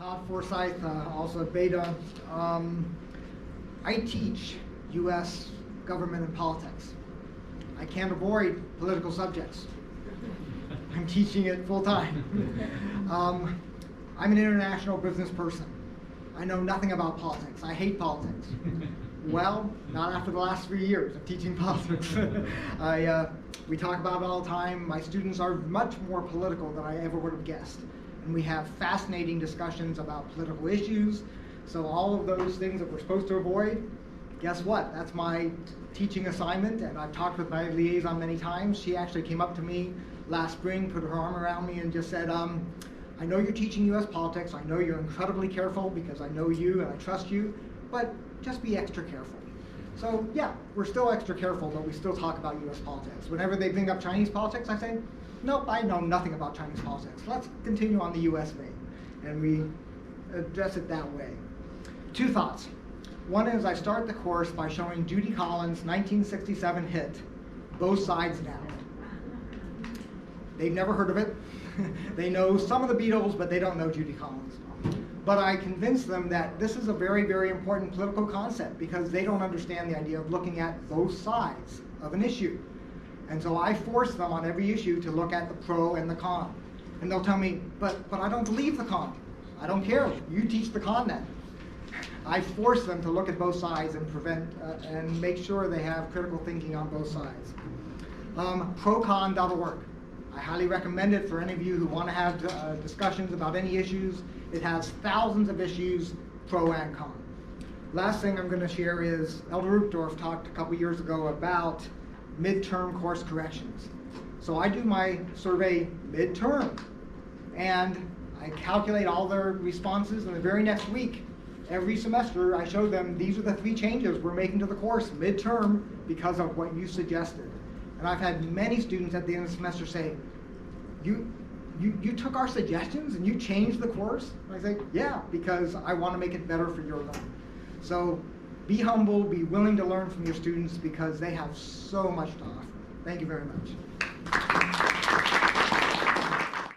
Todd Forsyth, also at Beta. I teach U.S. government and politics. I can't avoid political subjects. I'm teaching it full time. I'm an international business person. I know nothing about politics. I hate politics. Well, not after the last 3 years of teaching politics. We talk about it all the time. My students are much more political than I ever would have guessed. And we have fascinating discussions about political issues. So all of those things that we're supposed to avoid, guess what? That's my teaching assignment, and I've talked with my liaison many times. She actually came up to me last spring, put her arm around me, and just said, I know you're teaching U.S. politics. I know you're incredibly careful because I know you and I trust you, but just be extra careful. So yeah, we're still extra careful, but we still talk about U.S. politics. Whenever they bring up Chinese politics, I say, nope, I know nothing about Chinese politics. Let's continue on the U.S. vein. And we address it that way. Two thoughts. One is I start the course by showing Judy Collins' 1967 hit, Both Sides Now. They've never heard of it. They know some of the Beatles, but they don't know Judy Collins. But I convince them that this is a very, very important political concept because they don't understand the idea of looking at both sides of an issue. And so I force them on every issue to look at the pro and the con. And they'll tell me, but I don't believe the con. I don't care. You teach the con then. I force them to look at both sides and and make sure they have critical thinking on both sides. Procon.org. I highly recommend it for any of you who want to have discussions about any issues. It has thousands of issues, pro and con. Last thing I'm going to share is Elder Uchtdorf talked a couple years ago about midterm course corrections. So I do my survey midterm, and I calculate all their responses, and the very next week, every semester, I show them these are the 3 changes we're making to the course midterm because of what you suggested. And I've had many students at the end of the semester say, you took our suggestions and you changed the course? And I say, yeah, because I want to make it better for your learning. So be humble, be willing to learn from your students because they have so much to offer. Thank you very much.